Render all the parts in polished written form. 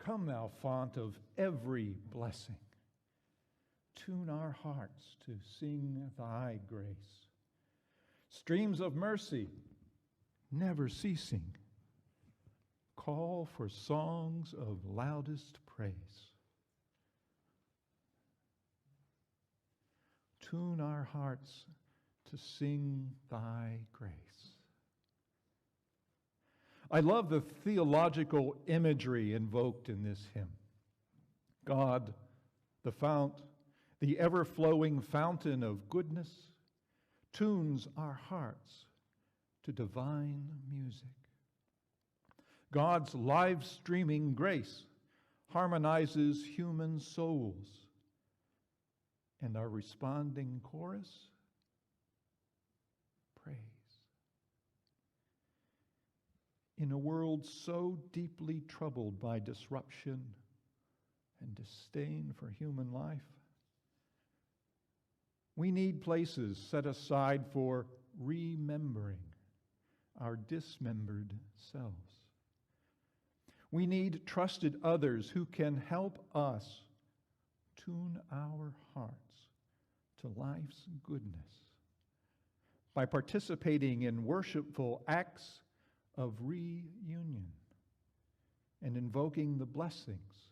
Come, thou font of every blessing. Tune our hearts to sing thy grace. Streams of mercy, never ceasing, call for songs of loudest praise. Tune our hearts to sing thy grace. I love the theological imagery invoked in this hymn. God, the fount, the ever-flowing fountain of goodness, tunes our hearts to divine music. God's live-streaming grace harmonizes human souls, and our responding chorus, praise. In a world so deeply troubled by disruption and disdain for human life, we need places set aside for remembering our dismembered selves. We need trusted others who can help us tune our hearts to life's goodness by participating in worshipful acts of reunion and invoking the blessings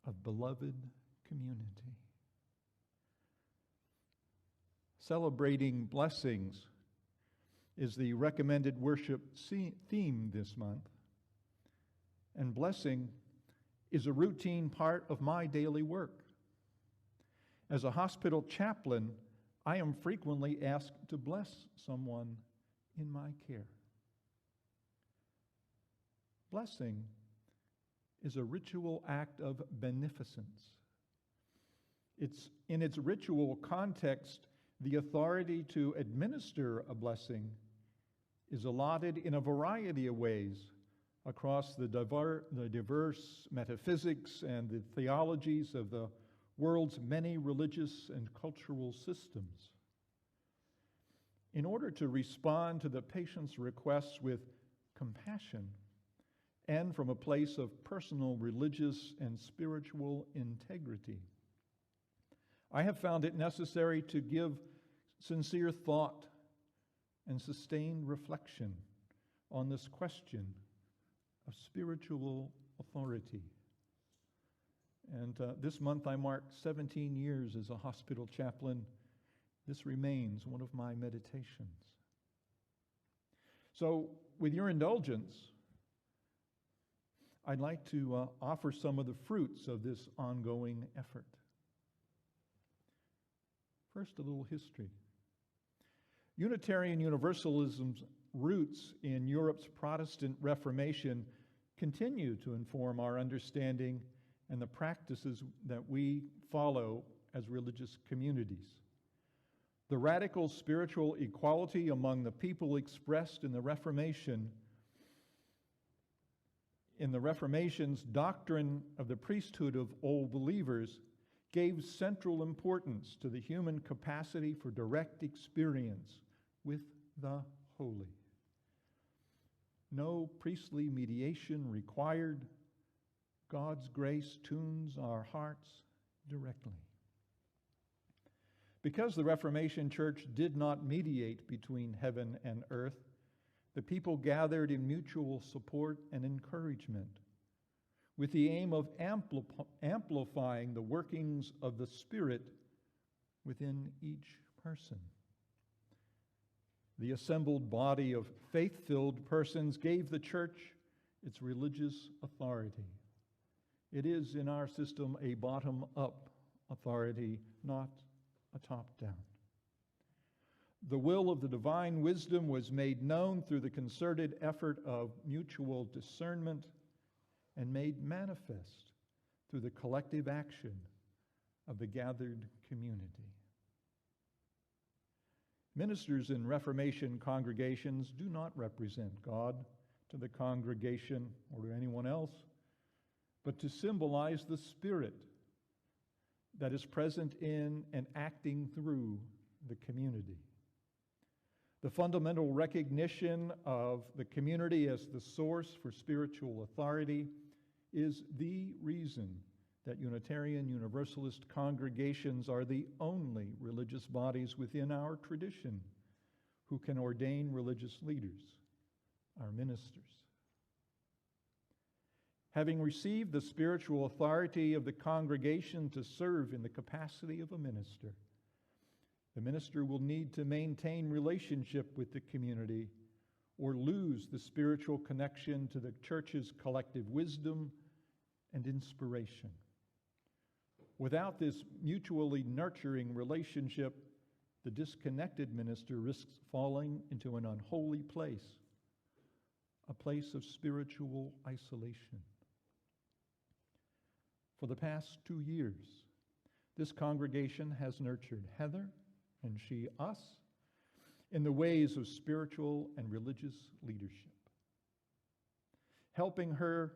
of beloved community. Celebrating blessings is the recommended worship theme this month, and blessing is a routine part of my daily work. As a hospital chaplain, I am frequently asked to bless someone in my care. Blessing is a ritual act of beneficence. In its ritual context, the authority to administer a blessing is allotted in a variety of ways across the diverse metaphysics and the theologies of the world's many religious and cultural systems. In order to respond to the patient's requests with compassion and from a place of personal religious and spiritual integrity, I have found it necessary to give sincere thought and sustained reflection on this question of spiritual authority. And this month I mark 17 years as a hospital chaplain. This remains one of my meditations. So, with your indulgence, I'd like to offer some of the fruits of this ongoing effort. First, a little history. Unitarian Universalism's roots in Europe's Protestant Reformation continue to inform our understanding and the practices that we follow as religious communities. The radical spiritual equality among the people expressed in the Reformation's doctrine of the priesthood of all believers gave central importance to the human capacity for direct experience with the holy. No priestly mediation required. God's grace tunes our hearts directly. Because the Reformation Church did not mediate between heaven and earth, the people gathered in mutual support and encouragement, with the aim of amplifying the workings of the Spirit within each person. The assembled body of faith-filled persons gave the church its religious authority. It is, in our system, a bottom-up authority, not a top-down. The will of the divine wisdom was made known through the concerted effort of mutual discernment and made manifest through the collective action of the gathered community. Ministers in Reformation congregations do not represent God to the congregation or to anyone else, but to symbolize the Spirit that is present in and acting through the community. The fundamental recognition of the community as the source for spiritual authority is the reason that Unitarian Universalist congregations are the only religious bodies within our tradition who can ordain religious leaders, our ministers. Having received the spiritual authority of the congregation to serve in the capacity of a minister, the minister will need to maintain relationship with the community or lose the spiritual connection to the church's collective wisdom and inspiration. Without this mutually nurturing relationship, the disconnected minister risks falling into an unholy place, a place of spiritual isolation. For the past 2 years, this congregation has nurtured Heather, and she us, in the ways of spiritual and religious leadership, helping her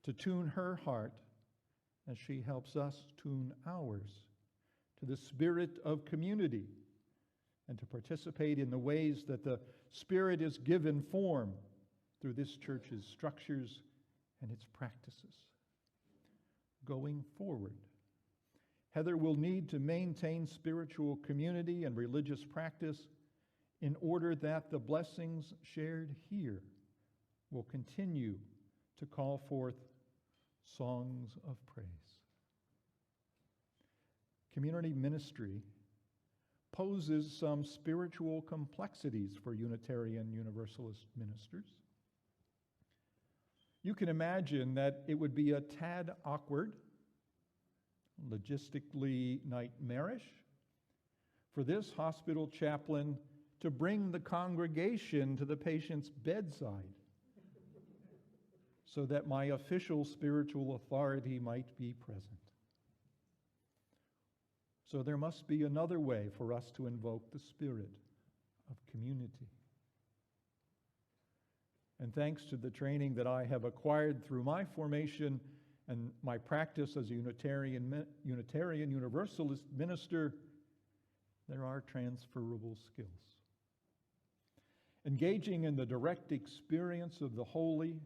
to tune her heart as she helps us tune ours to the spirit of community and to participate in the ways that the Spirit is given form through this church's structures and its practices. Going forward, Heather will need to maintain spiritual community and religious practice in order that the blessings shared here will continue to call forth songs of praise. Community ministry poses some spiritual complexities for Unitarian Universalist ministers. You can imagine that it would be a tad awkward, logistically nightmarish, for this hospital chaplain to bring the congregation to the patient's bedside so that my official spiritual authority might be present. So there must be another way for us to invoke the spirit of community. And thanks to the training that I have acquired through my formation and my practice as a Unitarian Universalist minister, there are transferable skills. Engaging in the direct experience of the holy,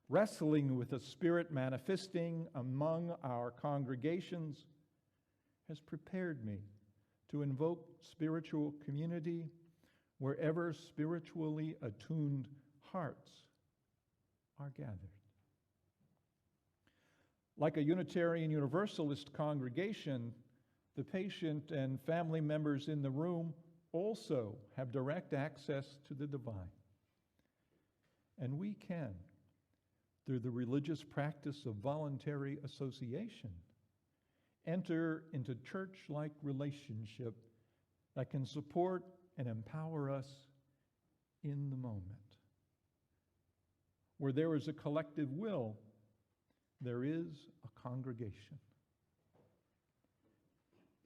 wrestling with the Spirit manifesting among our congregations, has prepared me to invoke spiritual community wherever spiritually attuned hearts are gathered. Like a Unitarian Universalist congregation, the patient and family members in the room also have direct access to the divine. And we can, through the religious practice of voluntary association, enter into church-like relationship that can support and empower us in the moment. Where there is a collective will, there is a congregation.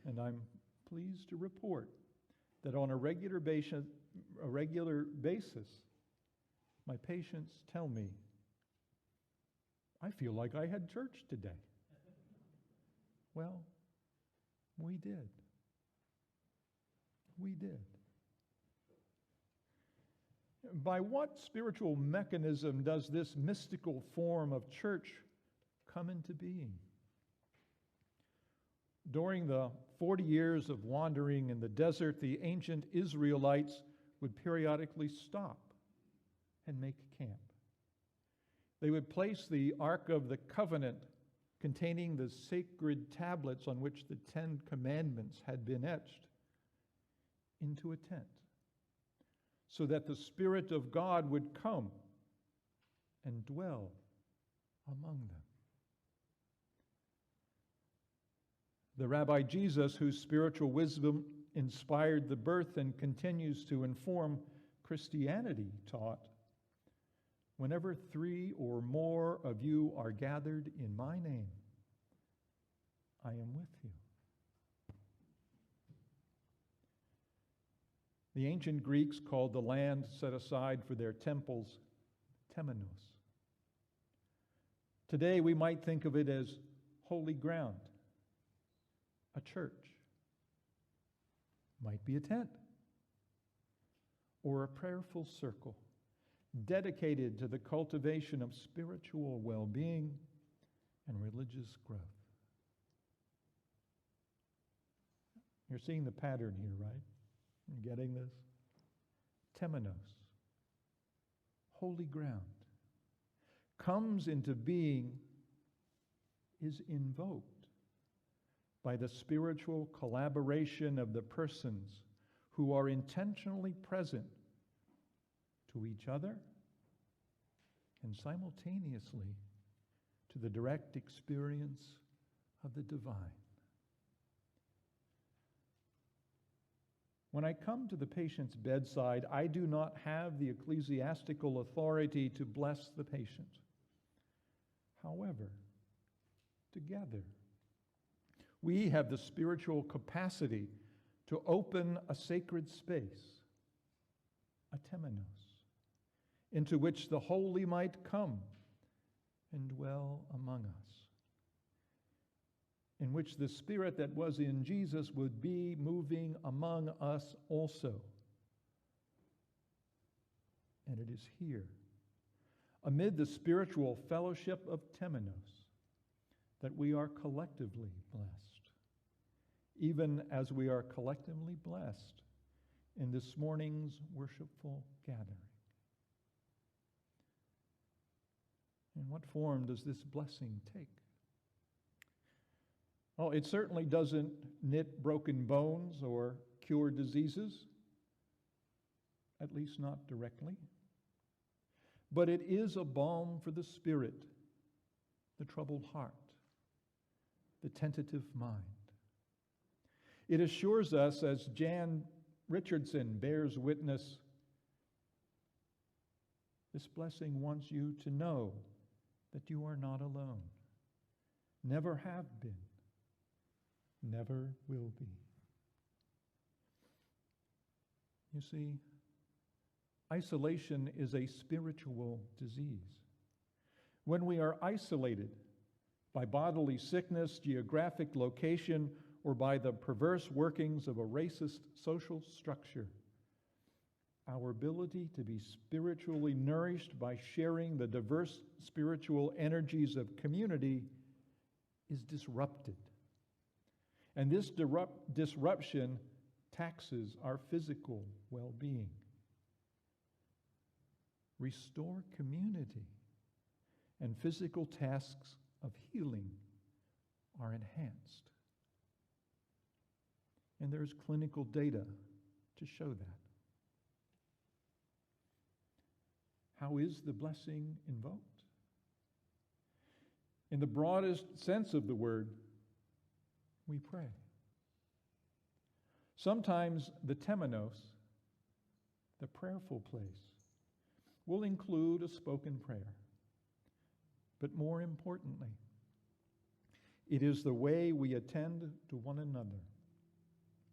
And I'm pleased to report that on a regular basis, my patients tell me, I feel like I had church today. Well, we did. We did. By what spiritual mechanism does this mystical form of church come into being? During the 40 years of wandering in the desert, the ancient Israelites would periodically stop and make camp. They would place the Ark of the Covenant containing the sacred tablets on which the 10 Commandments had been etched into a tent, so that the Spirit of God would come and dwell among them. The Rabbi Jesus, whose spiritual wisdom inspired the birth and continues to inform Christianity, taught, whenever 3 or more of you are gathered in my name, I am with you. The ancient Greeks called the land set aside for their temples Temenos. Today we might think of it as holy ground, a church, might be a tent, or a prayerful circle dedicated to the cultivation of spiritual well-being and religious growth. You're seeing the pattern here, right? You're getting this? Temenos, holy ground, comes into being, is invoked by the spiritual collaboration of the persons who are intentionally present to each other and simultaneously to the direct experience of the divine. When I come to the patient's bedside, I do not have the ecclesiastical authority to bless the patient. However, together, we have the spiritual capacity to open a sacred space, a temenos, into which the holy might come and dwell among us, in which the Spirit that was in Jesus would be moving among us also. And it is here, amid the spiritual fellowship of Temenos, that we are collectively blessed, even as we are collectively blessed in this morning's worshipful gathering. And what form does this blessing take? Well, it certainly doesn't knit broken bones or cure diseases, at least not directly. But it is a balm for the spirit, the troubled heart, the tentative mind. It assures us, as Jan Richardson bears witness, this blessing wants you to know that you are not alone, never have been, never will be. You see, isolation is a spiritual disease. When we are isolated by bodily sickness, geographic location, or by the perverse workings of a racist social structure, our ability to be spiritually nourished by sharing the diverse spiritual energies of community is disrupted. And this disruption taxes our physical well-being. Restore community, and physical tasks of healing are enhanced. And there's clinical data to show that. How is the blessing invoked? In the broadest sense of the word, we pray. Sometimes the temenos, the prayerful place, will include a spoken prayer. But more importantly, it is the way we attend to one another,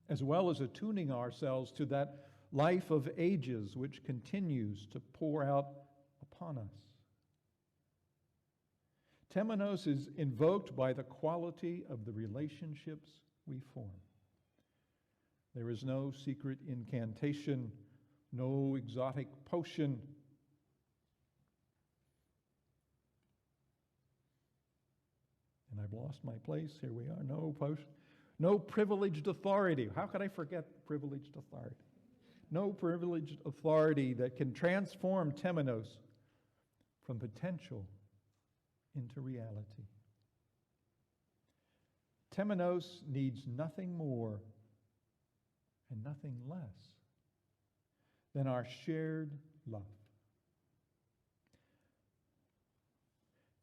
as well as attuning ourselves to that life of ages which continues to pour out upon us. Temenos is invoked by the quality of the relationships we form. There is no secret incantation, no exotic potion. And I've lost my place. Here we are. No potion. No privileged authority. How could I forget privileged authority? No privileged authority that can transform Temenos from potential into reality. Temenos needs nothing more and nothing less than our shared love.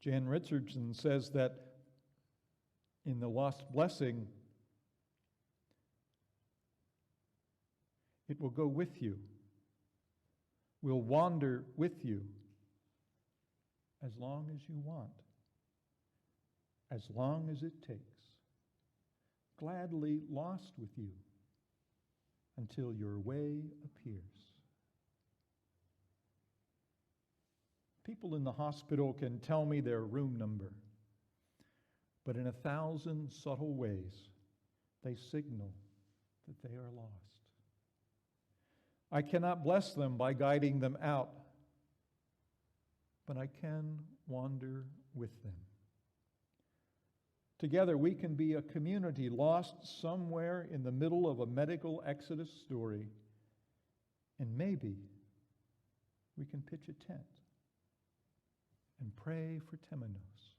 Jan Richardson says that in the lost blessing, it will go with you, will wander with you as long as you want, as long as it takes, gladly lost with you until your way appears. People in the hospital can tell me their room number, but in 1,000 subtle ways, they signal that they are lost. I cannot bless them by guiding them out, but I can wander with them. Together we can be a community lost somewhere in the middle of a medical exodus story, and maybe we can pitch a tent and pray for Temenos,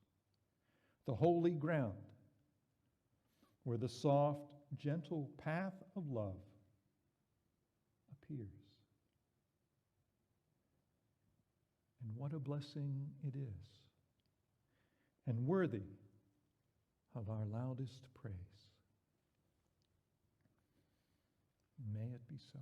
the holy ground where the soft, gentle path of love appears. And what a blessing it is, and worthy of our loudest praise. May it be so.